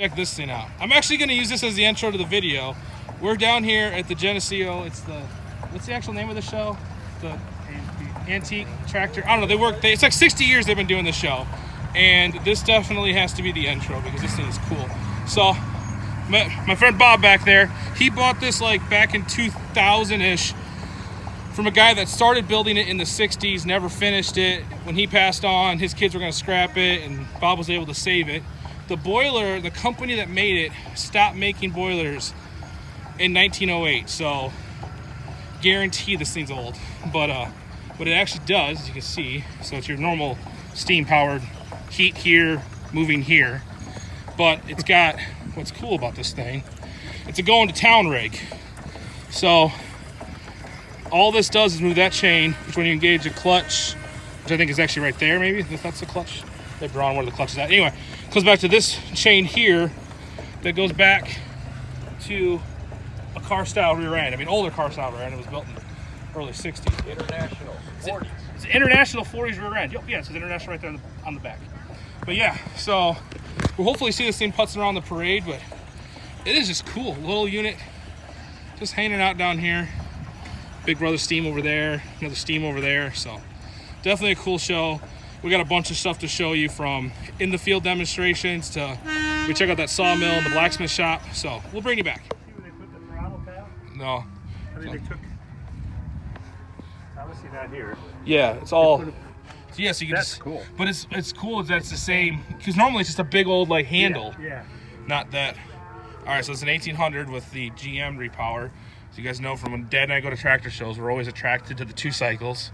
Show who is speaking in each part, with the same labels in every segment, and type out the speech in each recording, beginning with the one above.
Speaker 1: Check this thing out. I'm actually going to use this as the intro to the video. We're down here at the Geneseo. It's the, what's the actual name of the show? The Antique Tractor. I don't know. It's like 60 years they've been doing the show. And this definitely has to be the intro because this thing is cool. So, my friend Bob back there, he bought this like back in 2000-ish from a guy that started building it in the 60s, never finished it. When he passed on, his kids were going to scrap it, and Bob was able to save it. The boiler, the company that made it, stopped making boilers in 1908, so guarantee this thing's old. But what it actually does, as you can see, so it's your normal steam-powered heat here, moving here. But it's got, what's cool about this thing, it's a going-to-town rig. So all this does is move that chain, which when you engage a clutch, which I think is actually right there, maybe, if that's the clutch. They've drawn where the clutch is at. Anyway, it goes back to this chain here that goes back to a car-style rear end. I mean, older car-style rear end. It was built in the early 60s.
Speaker 2: International 40s.
Speaker 1: It's an international 40s rear end. Yeah, it says international right there on the back. But yeah, so we'll hopefully see this thing putzing around the parade, but it is just cool. Little unit just hanging out down here. Big brother steam over there, another steam over there. So definitely a cool show. We got a bunch of stuff to show you, from in the field demonstrations to we check out that sawmill and the blacksmith shop. So we'll bring you back.
Speaker 3: See where they put the throttle tab?
Speaker 1: No.
Speaker 3: I mean, they took, obviously not here.
Speaker 1: Yeah, it's all.
Speaker 3: So
Speaker 1: yeah, so you can
Speaker 3: that's
Speaker 1: just,
Speaker 3: cool.
Speaker 1: But it's cool that it's the same, because normally it's just a big old like handle.
Speaker 3: Yeah.
Speaker 1: Not that. All right, so it's an 1800 with the GM repower. So you guys know from when Dad and I go to tractor shows, we're always attracted to the 2 cycles.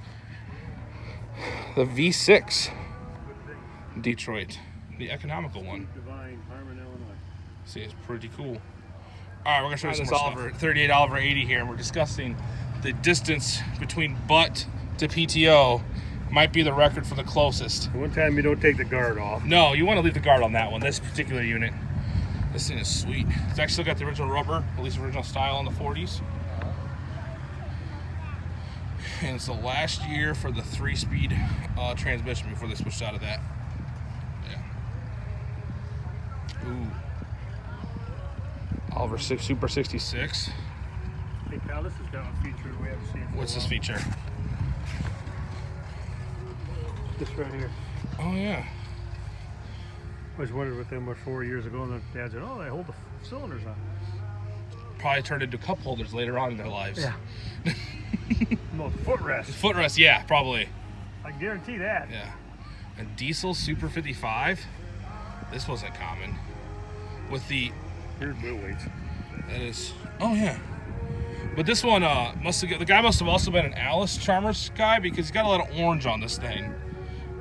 Speaker 1: The V6 Detroit, the economical one.
Speaker 3: Divine, Harmon, Illinois.
Speaker 1: See, it's pretty cool. All right, we're gonna show you this Oliver 38 Oliver 80 here, and we're discussing the distance between butt to PTO. Might be the record for the closest.
Speaker 3: One time you don't take the guard off.
Speaker 1: No, you want to leave the guard on that one. This particular unit. This thing is sweet. It's actually got the original rubber, at least original style in the 40s. And it's the last year for the 3-speed transmission before they switched out of that. Yeah. Ooh. Oliver 6 Super 66.
Speaker 3: Hey, pal, this has got a feature we haven't seen for
Speaker 1: What's this feature?
Speaker 3: This right here.
Speaker 1: Oh, yeah.
Speaker 3: I was wondering what them were 4 years ago, and the dad said, oh, they hold the cylinders on.
Speaker 1: Probably turned into cup holders later on in their lives.
Speaker 3: Yeah. No, footrest.
Speaker 1: Footrest, yeah, probably.
Speaker 3: I can guarantee that.
Speaker 1: Yeah. A diesel Super 55. This wasn't common. With the...
Speaker 3: Here's wheel weights.
Speaker 1: That is... Oh, yeah. But this one, the guy must have also been an Alice Chalmers guy, because he's got a lot of orange on this thing.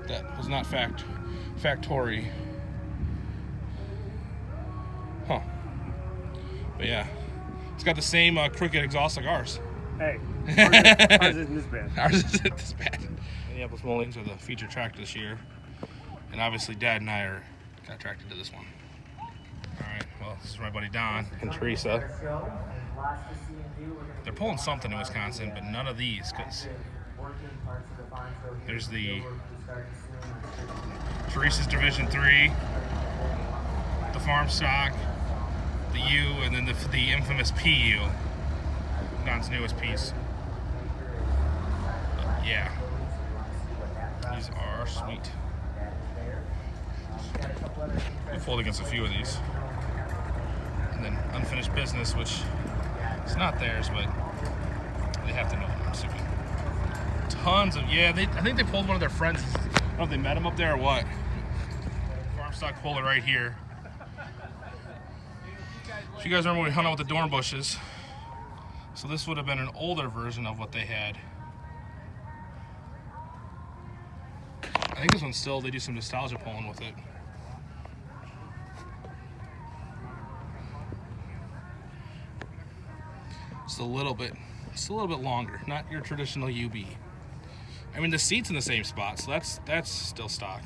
Speaker 1: That was not factory. Huh. But yeah. It's got the same crooked exhaust like ours.
Speaker 3: Hey, ours isn't this bad.
Speaker 1: Ours isn't this bad. Minneapolis Mullings are the feature tractor this year. And obviously Dad and I got attracted to this one. Alright, well, this is my buddy Don and Teresa. They're pulling something in Wisconsin, but none of these, because there's the Teresa's Division 3, the farm stock, the U, and then the infamous PU, Don's newest piece. But yeah, these are sweet. We'll fold against a few of these. And then unfinished business, which is not theirs, but they have to know what I'm assuming. Tons of, yeah, I think they pulled one of their friends. I don't know if they met him up there or what. Farm stock puller right here. If you guys remember when we hung out with the dorm bushes, so this would have been an older version of what they had. I think this one still, they do some nostalgia pulling with it. It's a little bit longer, not your traditional UB. I mean, the seat's in the same spot, so that's still stock.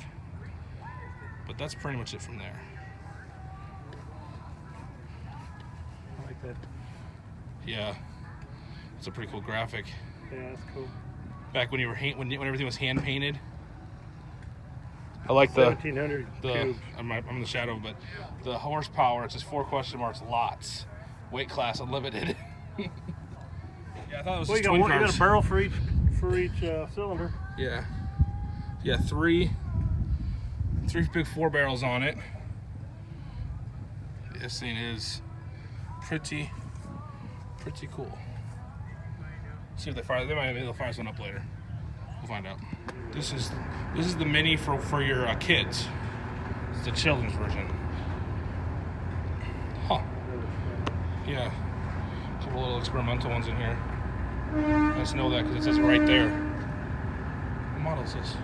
Speaker 1: But that's pretty much it from there.
Speaker 3: I like that.
Speaker 1: Yeah, it's a pretty cool graphic.
Speaker 3: Yeah, that's cool.
Speaker 1: Back when you were when everything was hand painted. I like the
Speaker 3: 1700 cubes.
Speaker 1: I'm in the shadow, but the horsepower, it says 4 question marks lots. Weight class unlimited. Yeah, I thought it was
Speaker 3: Well,
Speaker 1: just
Speaker 3: you
Speaker 1: twin
Speaker 3: got
Speaker 1: cars.
Speaker 3: a barrel for each cylinder.
Speaker 1: Yeah. Yeah, three big 4 barrels on it. This thing is pretty cool. See if they fire. They'll fire this one up later. We'll find out. This is the Mini for your kids. It's the children's version. Huh. Yeah. A couple little experimental ones in here. Let's know that because it says it right there. What model is this?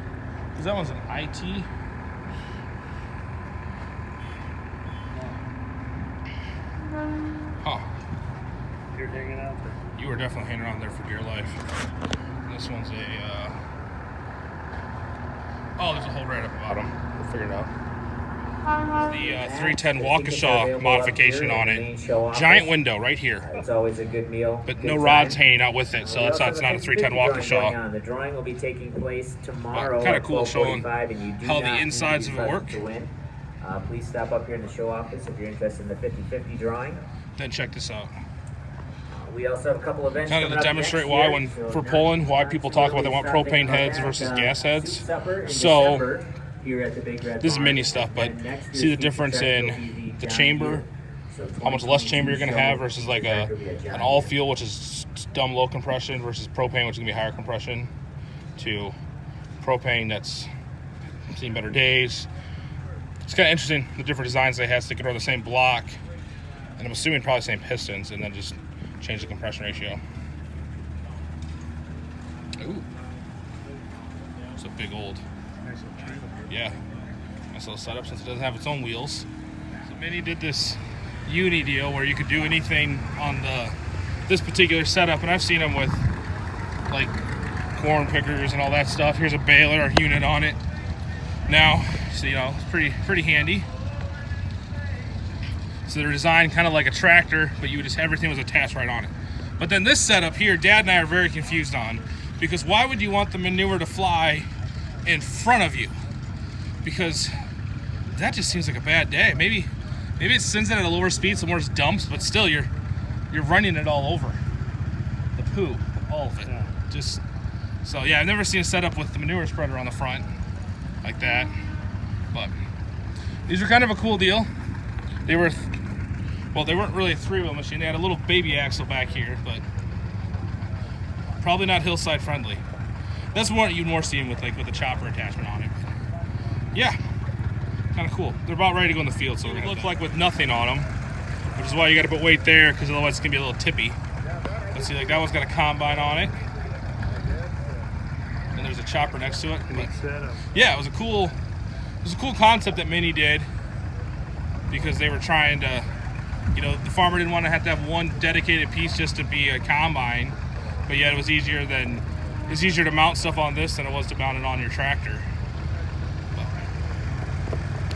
Speaker 1: Because that one's an IT. Huh.
Speaker 3: You're hanging out there.
Speaker 1: You were definitely hanging around there for dear life. This one's a. Oh, there's a hole right at the bottom. We'll figure it out. The 310 Waukesha modification on it. Giant window right here.
Speaker 2: It's always a good meal.
Speaker 1: But no rods hanging out with it, so it's not a 310 Waukesha.
Speaker 2: The drawing will be taking place tomorrow.
Speaker 1: Kind of cool showing
Speaker 2: and you do
Speaker 1: how the
Speaker 2: not
Speaker 1: insides
Speaker 2: need
Speaker 1: of
Speaker 2: to
Speaker 1: it
Speaker 2: be
Speaker 1: work.
Speaker 2: present to win. Please stop up here in the show office if you're interested in the 50-50 drawing.
Speaker 1: Then check this out.
Speaker 2: We also have a couple events
Speaker 1: Kind of to
Speaker 2: coming up
Speaker 1: demonstrate
Speaker 2: next
Speaker 1: why
Speaker 2: year,
Speaker 1: when
Speaker 2: so
Speaker 1: for
Speaker 2: not
Speaker 1: pulling, why people talk about they want propane heads versus gas heads. So this is mini stuff, but see the difference in the chamber, how much less chamber you're going to have versus like an all fuel, which is dumb low compression, versus propane, which is going to be higher compression, to propane that's seen better days. It's kind of interesting the different designs they have, so they could run the same block, and I'm assuming probably the same pistons, and then just change the compression ratio. Ooh, it's a big old.
Speaker 3: Nice little trailer.
Speaker 1: Yeah, nice little setup since it doesn't have its own wheels. So Mini did this Uni deal where you could do anything on this particular setup, and I've seen them with like corn pickers and all that stuff. Here's a baler unit on it now, so it's pretty handy. So they're designed kind of like a tractor, but everything was attached right on it. But then this setup here, Dad and I are very confused on, because why would you want the manure to fly in front of you? Because that just seems like a bad day. Maybe it sends it at a lower speed, so more dumps, but still you're running it all over. The poo, all of it.
Speaker 3: Yeah.
Speaker 1: So yeah, I've never seen a setup with the manure spreader on the front like that. But these are kind of a cool deal. They weren't really a 3-wheel machine. They had a little baby axle back here, but probably not hillside friendly. That's what you'd more see with the chopper attachment on it. Yeah, kind of cool. They're about ready to go in the field, so it would look like with nothing on them, which is why you got to put weight there, because otherwise it's gonna be a little tippy. Let's see, like that one's got a combine on it, and there's a chopper next to it. But, yeah, it was a cool concept that Mini did, because they were trying to, the farmer didn't want to have one dedicated piece just to be a combine, but yet it's easier to mount stuff on this than it was to mount it on your tractor. But,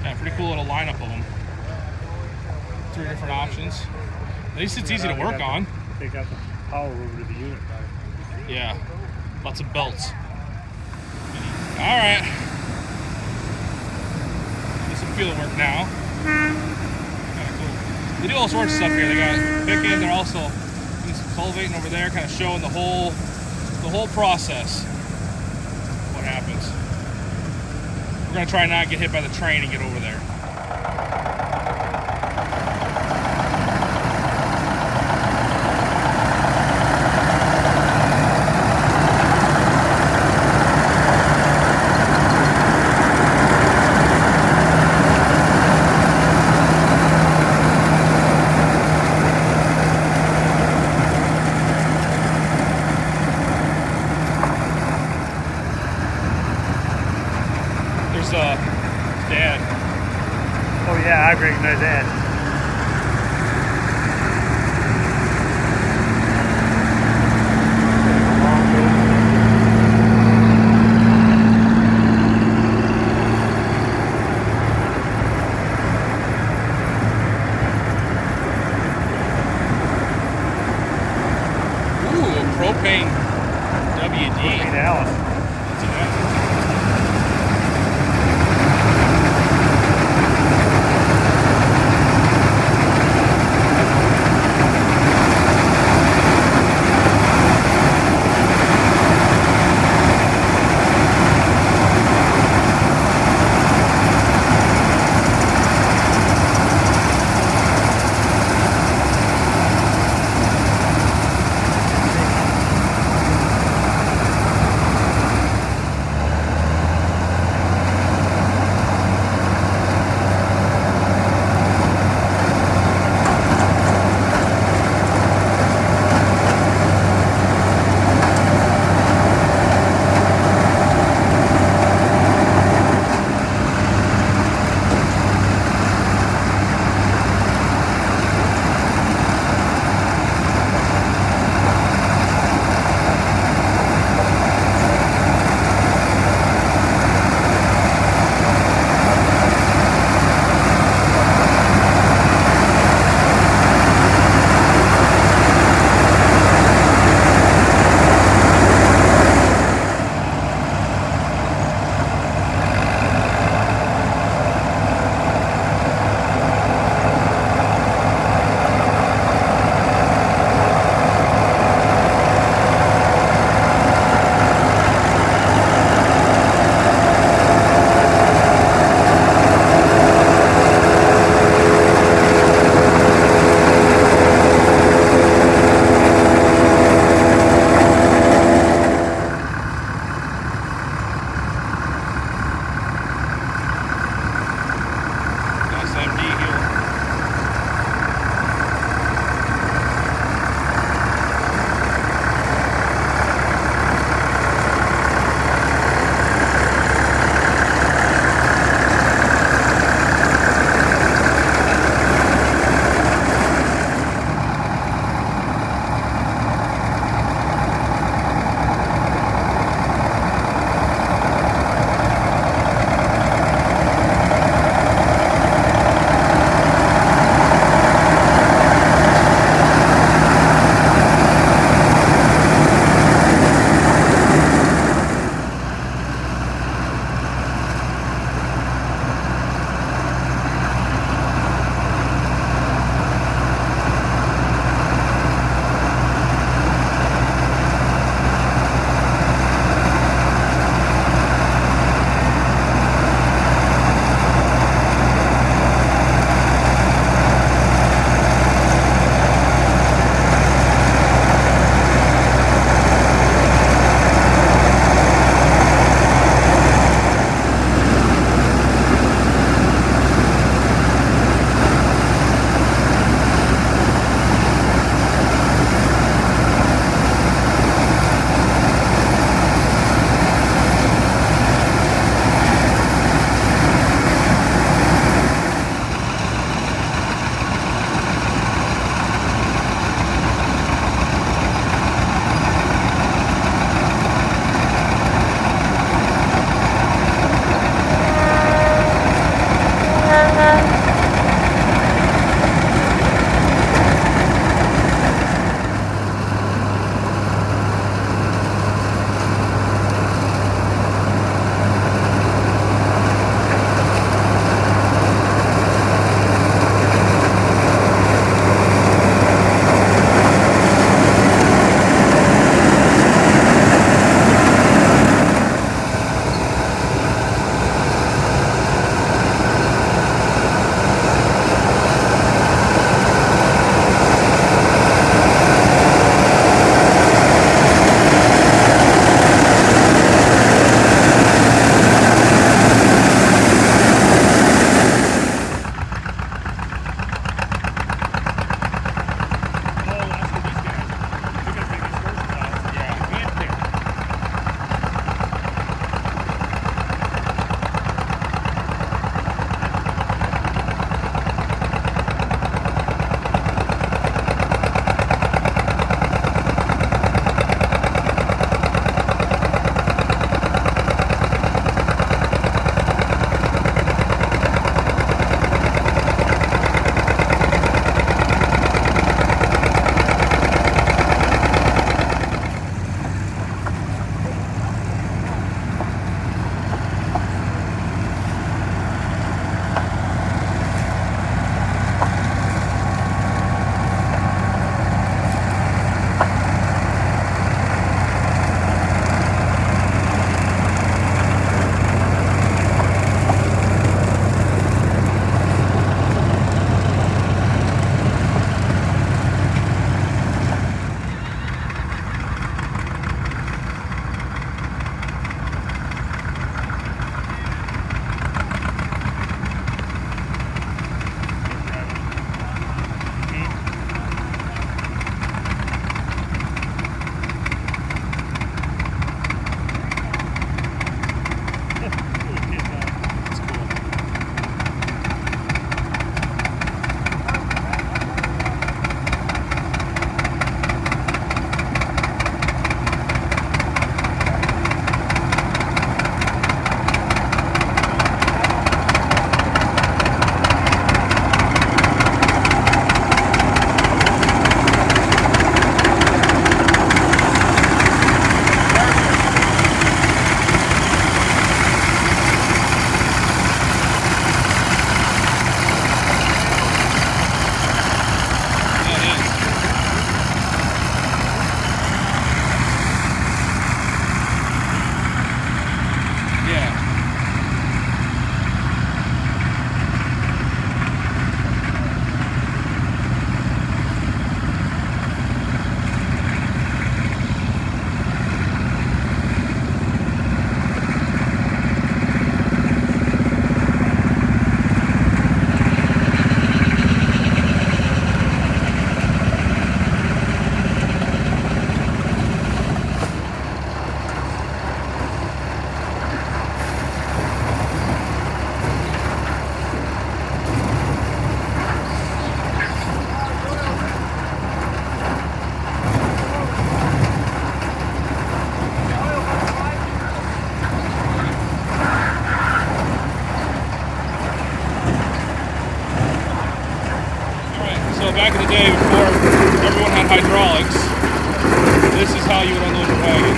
Speaker 1: yeah, pretty cool little lineup of them. 3 different options. At least it's easy to work on.
Speaker 3: They got the power over to the unit.
Speaker 1: Yeah, lots of belts. All right. Do some field work now. Kind of cool. They do all sorts of stuff here. They got picking. They're also doing some cultivating over there, kind of showing the whole process. What happens? We're gonna try not to get hit by the train and get over there. Dad.
Speaker 3: Oh yeah, I recognize that.
Speaker 1: Ooh, propane WD.
Speaker 3: Propane Alice.
Speaker 1: Let's see that. So back in the day, before everyone had hydraulics, this is how you would unload your wagon.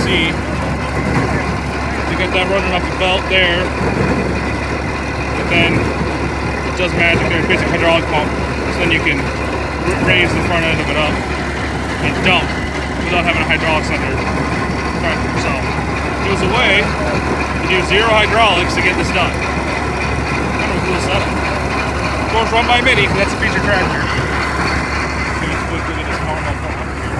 Speaker 1: See, you got that running off the belt there, and then it does magic there. It's basically a hydraulic pump, so then you can raise the front end of it up and dump without having a hydraulics under the tractor. So it was a way to do zero hydraulics to get this done. Kind of a cool setup. Of course, run by MIDI because that's a feature tractor. So let's look at this caramel pump up here.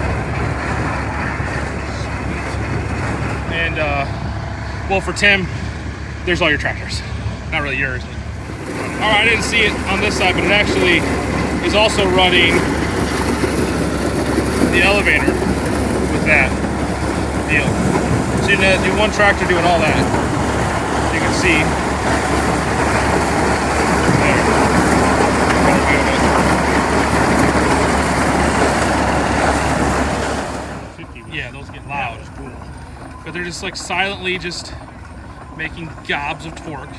Speaker 1: And well, for Tim, there's all your tractors. Not really yours, but all right. I didn't see it on this side, but it actually is also running the elevator with that deal. So you do one tractor doing all that. You can see there. Yeah, those get loud. Cool. But they're just like silently just making gobs of torque.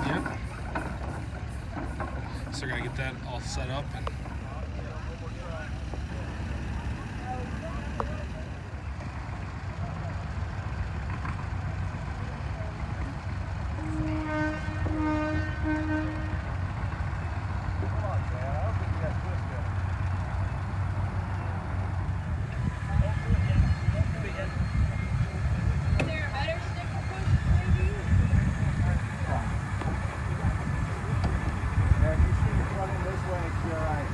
Speaker 1: Yep. So we're gonna get that all set up and
Speaker 4: Running this way, you're right.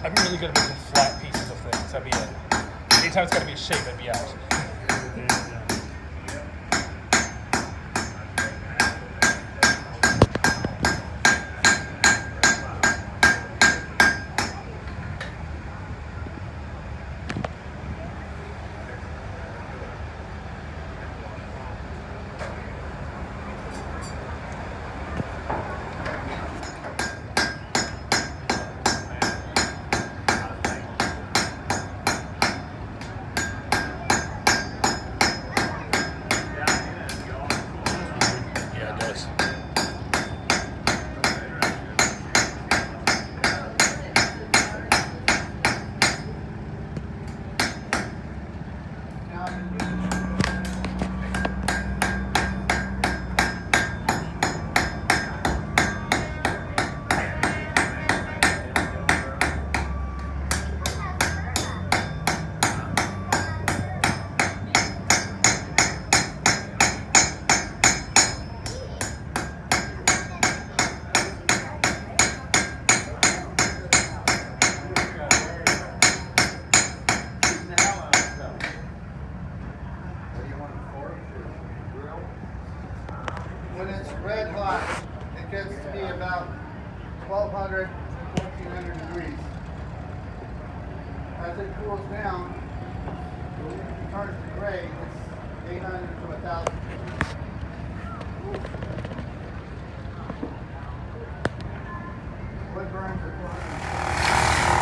Speaker 1: I'm really good at making flat pieces of things. That'd be it. Anytime it's got to be a shape, it'd be out.
Speaker 4: When it's red hot, it gets to be about 1,200 to 1,400 degrees. As it cools down, it turns to gray, it's 800 to 1,000. Wood burns at 400.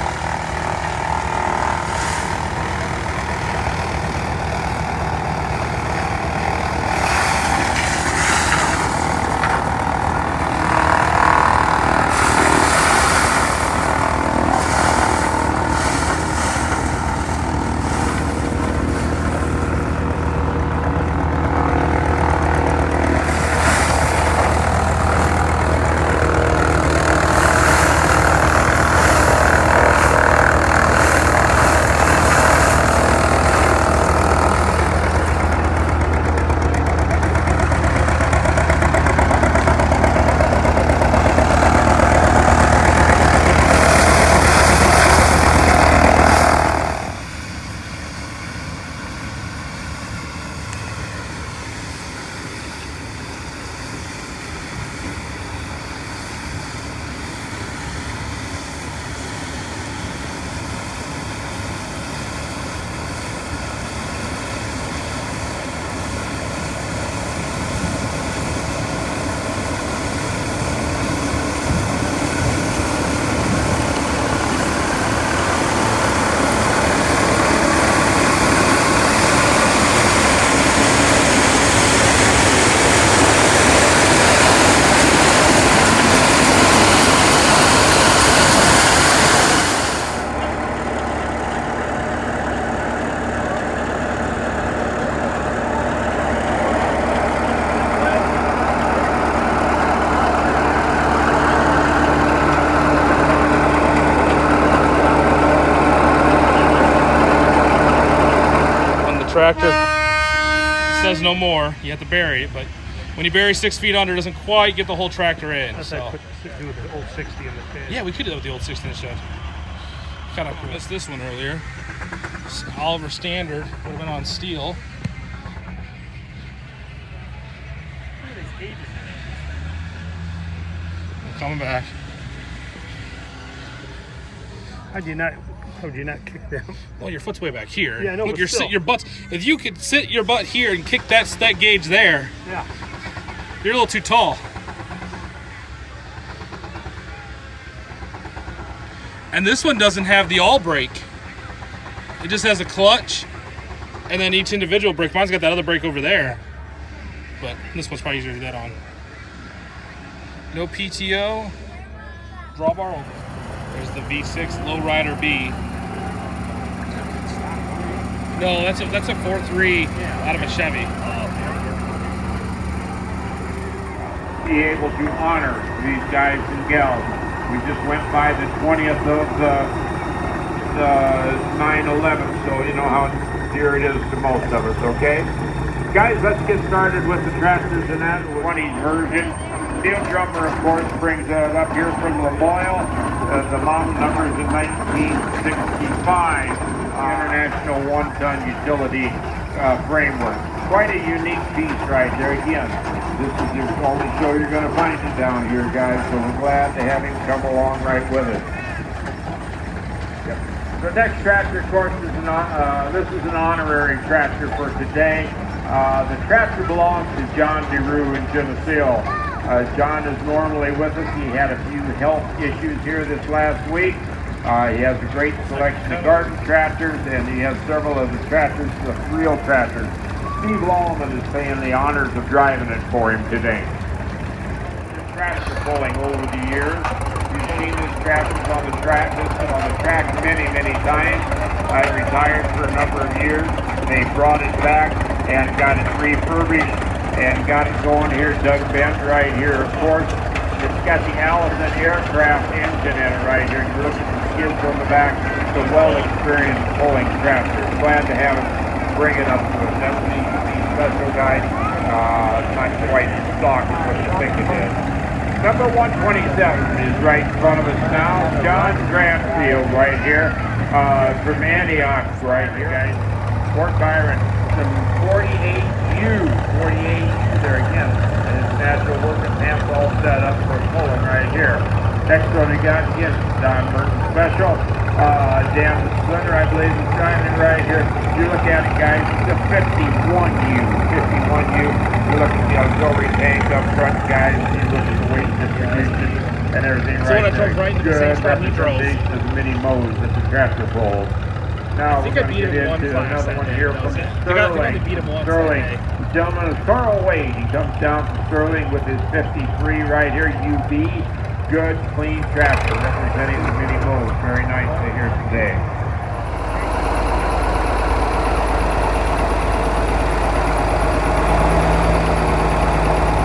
Speaker 1: Tractor says no more. You have to bury it, but when you bury 6 feet under, it doesn't quite get the whole tractor in.
Speaker 3: That's
Speaker 1: So
Speaker 3: what I do with the old 60 in the shed.
Speaker 1: yeah, we could do that with the old 60 in the shed. Kind of missed this one earlier. Oliver Standard would have been on steel. Coming back.
Speaker 3: How'd you not kick them?
Speaker 1: Well, your foot's way back here.
Speaker 3: Yeah, I know,
Speaker 1: Look,
Speaker 3: but
Speaker 1: your butt's. If you could sit your butt here and kick that gauge there,
Speaker 3: Yeah.
Speaker 1: you're a little too tall. And this one doesn't have the all brake. It just has a clutch, and then each individual brake. Mine's got that other brake over there, but this one's probably easier to do that on. No PTO. Drawbar over. There's the V6 Lowrider B. No, that's a 4.3 out of a Chevy.
Speaker 5: Be able to honor these guys and gals. We just went by the 20th of the 9/11, so you know how dear it is to most of us, okay? Guys, let's get started with the tractors and that 20s version. steel drummer, of course, brings it up here from Lamoille. The model number is in 1965. International one-ton utility framework. Quite a unique piece right there. Again, this is the only show you're going to find it down here, guys. So we're glad to have him come along right with us. Yep. The next tractor, of course, is this is an honorary tractor for today. The tractor belongs to John DeRue in Geneseo. John is normally with us. He had a few health issues here this last week. He has a great selection of garden tractors, and he has several of the tractors, the real tractors. Steve Lallman is paying the honors of driving it for him today. Tractor pulling over the years. You've seen this tractor on the track many, many times. I retired for a number of years. They brought it back and got it refurbished and got it going here. Doug Bent right here, of course. It's got the Allison aircraft engine in it right here. You look at the skids on the back. It's a well-experienced pulling tractor. Glad to have it. Bring it up to us. That's the special guy. Not quite stock is what you think it is. Number 127 is right in front of us now. John Grantfield right here. From Antioch right here, guys. Fort Byron. Some 48U. 48U there again. And it's natural working pants all set up for pulling right here. Next one we got again, Don Merton Special. Dan Splinter, I believe, is driving right here. You look at it, guys, it's a 51U. 51U. You look at the auxiliary tank up front, guys. You look at the weight distribution and everything
Speaker 1: So
Speaker 5: right
Speaker 1: when I
Speaker 5: there.
Speaker 1: drove right into the
Speaker 5: Good
Speaker 1: same spot he drove.
Speaker 5: representation of the mini mows that the tractor pulls. Now
Speaker 1: I think
Speaker 5: we're
Speaker 1: I
Speaker 5: going
Speaker 1: beat
Speaker 5: to
Speaker 1: him
Speaker 5: get
Speaker 1: one
Speaker 5: into
Speaker 1: class
Speaker 5: another
Speaker 1: that
Speaker 5: one
Speaker 1: day.
Speaker 5: here
Speaker 1: That
Speaker 5: from
Speaker 1: was it.
Speaker 5: Sterling.
Speaker 1: I beat him once
Speaker 5: Sterling.
Speaker 1: that day.
Speaker 5: The gentleman is Carl Wade. He comes down from Sterling with his 53 right here, UB. Good, clean tractor representing the mini mows. Very nice to hear today.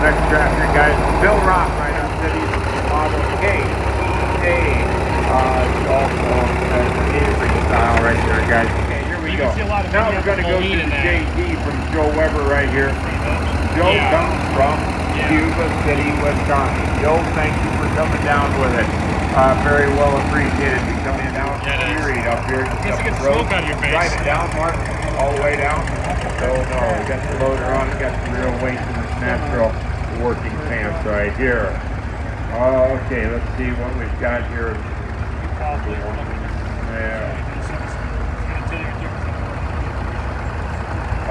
Speaker 5: Next tractor, guys, Bill Rock right on City Model K. Also an Avery style right there, guys. Okay, here we
Speaker 1: You
Speaker 5: go.
Speaker 1: can see a lot of
Speaker 5: Now
Speaker 1: video
Speaker 5: we're going to go to
Speaker 1: Moline in
Speaker 5: the
Speaker 1: that.
Speaker 5: JD from Joe Weber right here. Joe
Speaker 1: Yeah.
Speaker 5: comes from Cuba City, Wisconsin. Joe, thank you for coming down with it. Very well appreciated you coming down from
Speaker 1: Yeah, it is.
Speaker 5: Erie up here.
Speaker 1: Guess
Speaker 5: up
Speaker 1: it gets
Speaker 5: the road.
Speaker 1: smoke out of your face.
Speaker 5: Drive it down, Mark, all the way down. Oh no, we got the loader on it, got the real weight in this natural working pants right here. Okay, let's see what we've got here. Yeah.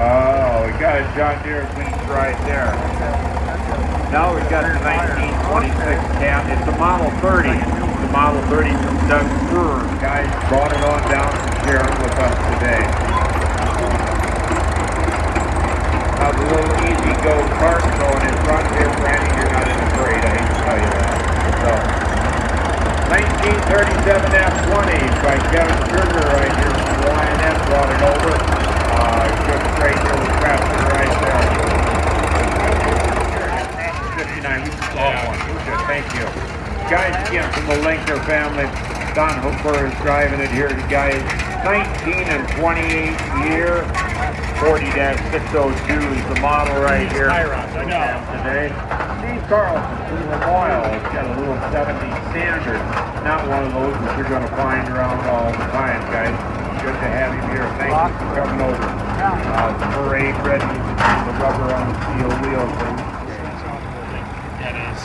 Speaker 5: Oh, we got a John Deere piece right there. Now we've got the 1926 cam. It's a Model 30. It's a Model 30 from Doug Brewer. Guys brought it on down to share it with us today. Now the little easy go cart going in front here, Brandy, you're not in the parade, I hate to tell you that. So, 1937 F-20 by Kevin Sugar right here from YNS brought it over. Good straight there with Craftsman right there. 59, we just saw one. Good, thank you. Guys, again, from the Linker family, Don Hooper is driving it here, the guys. 19 and 28 year, 40-602 is the model right here. Today. Steve Carlson, from Lamoille, has got a little 70 standard. Not one of those that you're going to find around all the time, guys. Good to have him here. Thank you for coming over. The parade ready, the rubber on the steel wheels.
Speaker 1: Yeah, it is.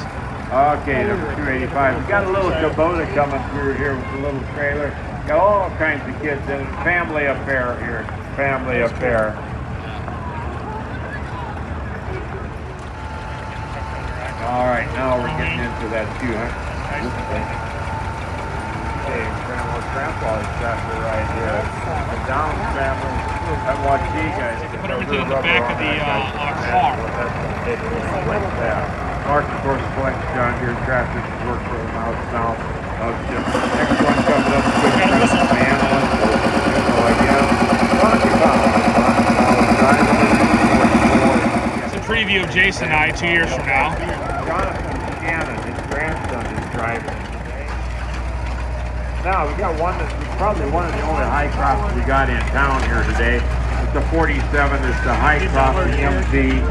Speaker 5: Okay, number 285. We got a little Kubota coming through here with a little trailer. Got all kinds of kids in it. Family affair here. Family affair. All right, now we're getting into that 200. Okay, Grandpa's tractor right here. The Down family. I watched you guys.
Speaker 1: They put everything in the back of the car.
Speaker 5: Mark, of course, collects John Deere tractors and works for them out south. Next one coming up, good man.
Speaker 1: It's a preview of Jason and I 2 years from now.
Speaker 5: Jonathan Shannon, his grandson, is driving. Now, we got one that's probably one of the only high crops we got in town here today. It's the 47. It's the high crop, the MT.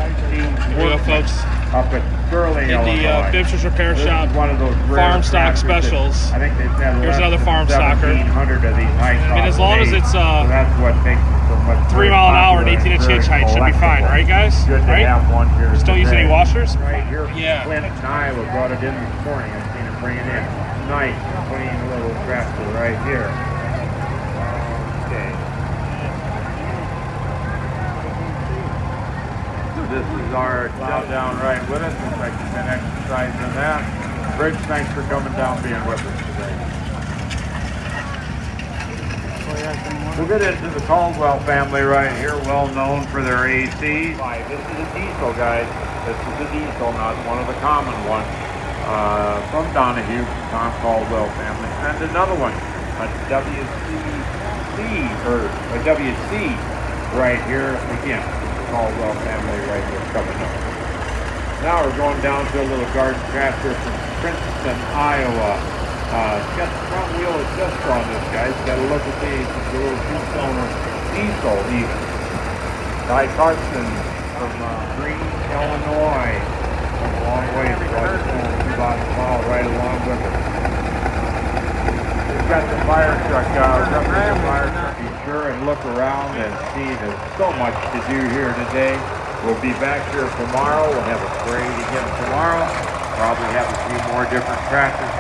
Speaker 1: Here we go, folks.
Speaker 5: Up at Sterling,
Speaker 1: in the
Speaker 5: Illinois.
Speaker 1: BIBSTER'S Repair
Speaker 5: This
Speaker 1: Shop
Speaker 5: is one of those rare
Speaker 1: farm stock
Speaker 5: tractors that
Speaker 1: specials.
Speaker 5: I think they've had
Speaker 1: Here's
Speaker 5: less
Speaker 1: another
Speaker 5: than
Speaker 1: farm stocker.
Speaker 5: 1,700 of these high
Speaker 1: I mean, as long as it's
Speaker 5: so that's what makes it so much
Speaker 1: 3 mile an hour and
Speaker 5: popular
Speaker 1: 18-inch
Speaker 5: very
Speaker 1: hitch height should be fine,
Speaker 5: collectible.
Speaker 1: right, guys?
Speaker 5: Good to
Speaker 1: Right?
Speaker 5: have one here.
Speaker 1: Just don't use any
Speaker 5: today.
Speaker 1: washers.
Speaker 5: Right here,
Speaker 1: Yeah.
Speaker 5: Clint and Iowa brought it in this morning. I've seen it bring it in. Nice, clean little tractor right here. Okay. This is our plow down right with us. Looks like you've been exercising that. Briggs, thanks for coming down, being with us today. We'll get into the Caldwell family right here, well known for their AC. This is a diesel, guys. This is a diesel, not one of the common ones. From Donahue, Tom Caldwell family. And another one, a WCC, or a WC right here again. Caldwell family right here coming up. Now we're going down to a little garden tractor from Princeton, Iowa. It's got the front wheel adjuster on this, guys. Got to look at these. It's a little two-cylinder diesel even. Guy Carson from Green, Illinois. From a long way. It's brought us about a mile right along with it. We've got the fire truck. The fire truck. Be sure and look around and see there's so much to do here today. We'll be back here tomorrow. We'll have a parade again tomorrow. Probably have a few more different tractors.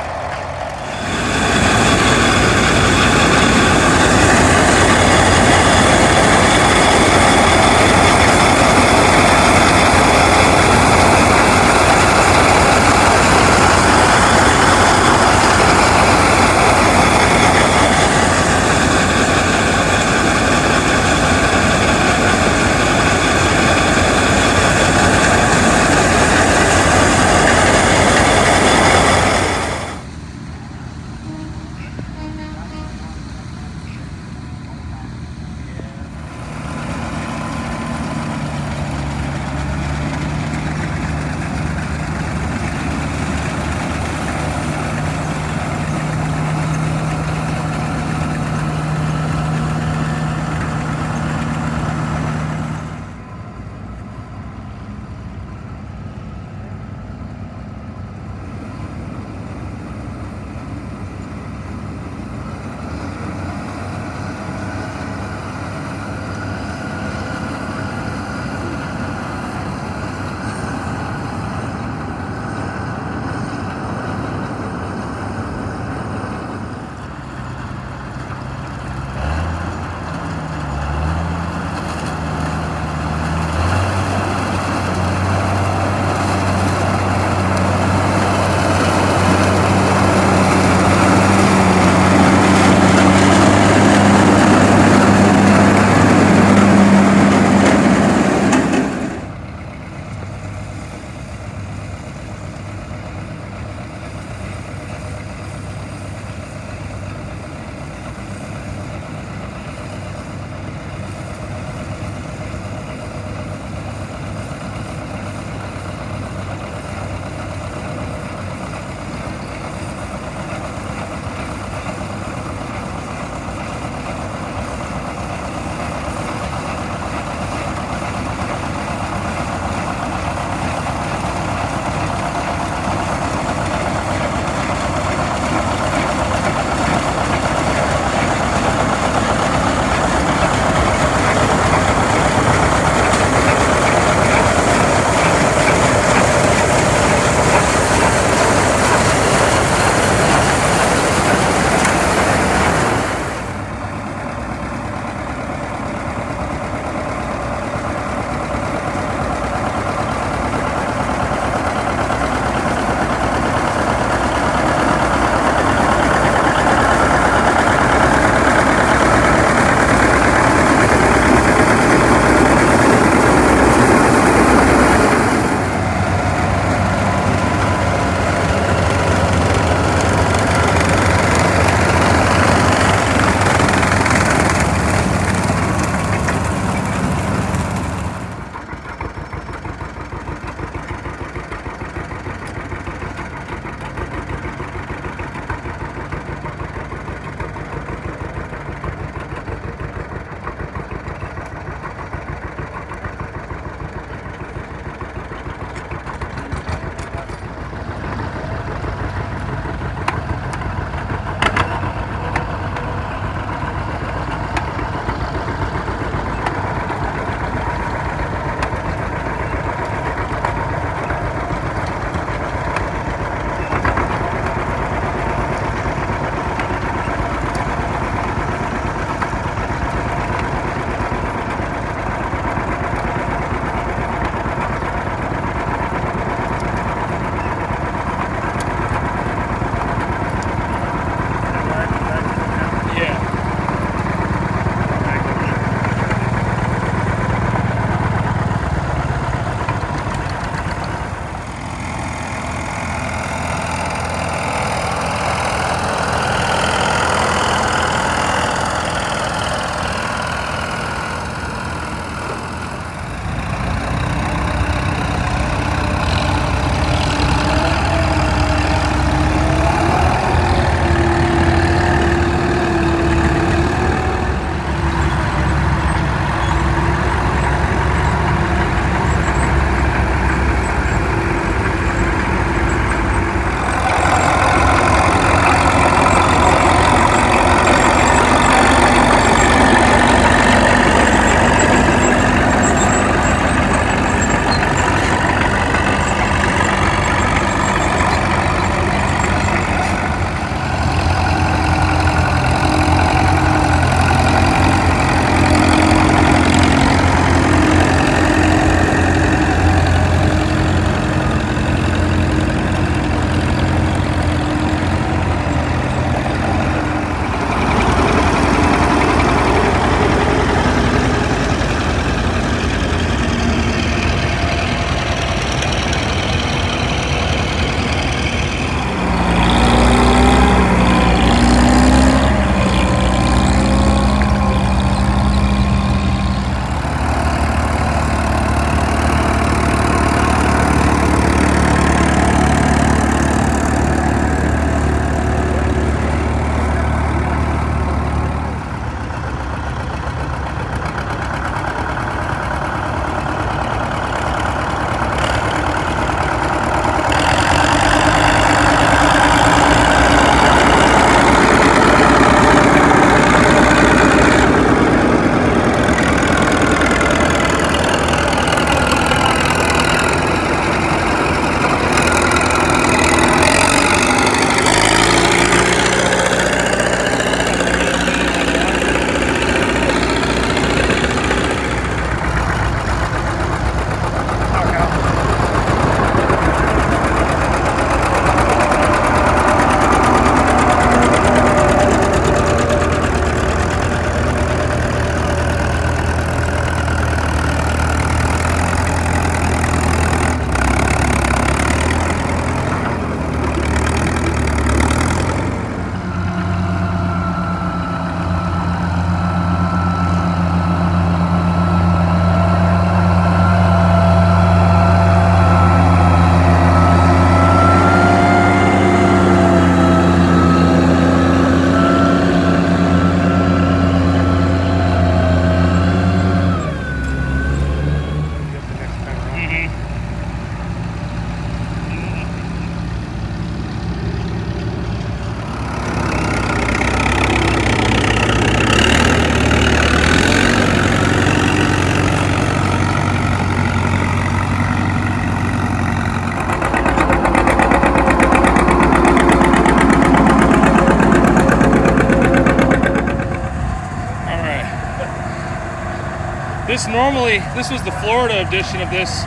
Speaker 1: This was the Florida edition of this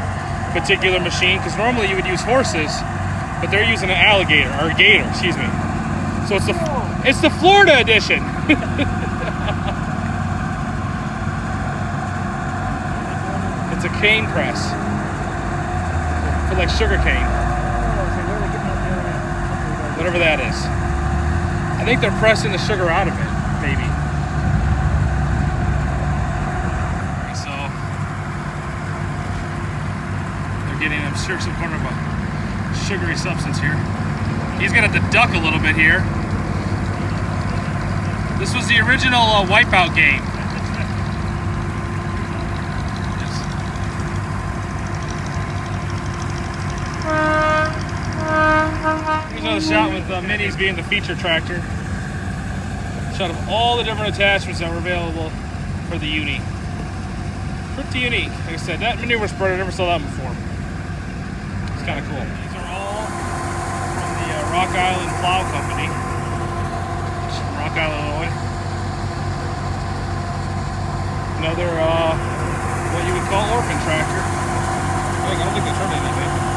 Speaker 1: particular machine, because normally you would use horses, but they're using an alligator, or a gator, excuse me. So it's the Florida edition. It's a cane press for like sugar cane, whatever that is. I think they're pressing the sugar out of it, maybe. So they're getting some kind of a sugary substance here. He's gonna have to duck a little bit here. This was the original Wipeout game. Here's another shot with Minis being the feature tractor. Shot of all the different attachments that were available for the Uni. Pretty unique. Like I said, that manure spreader, I never saw that before. It's kind of cool. These are all from the Rock Island Plow Company. It's from Rock Island, Illinois. Another, what you would call orphan tractor. I don't think they turned anything.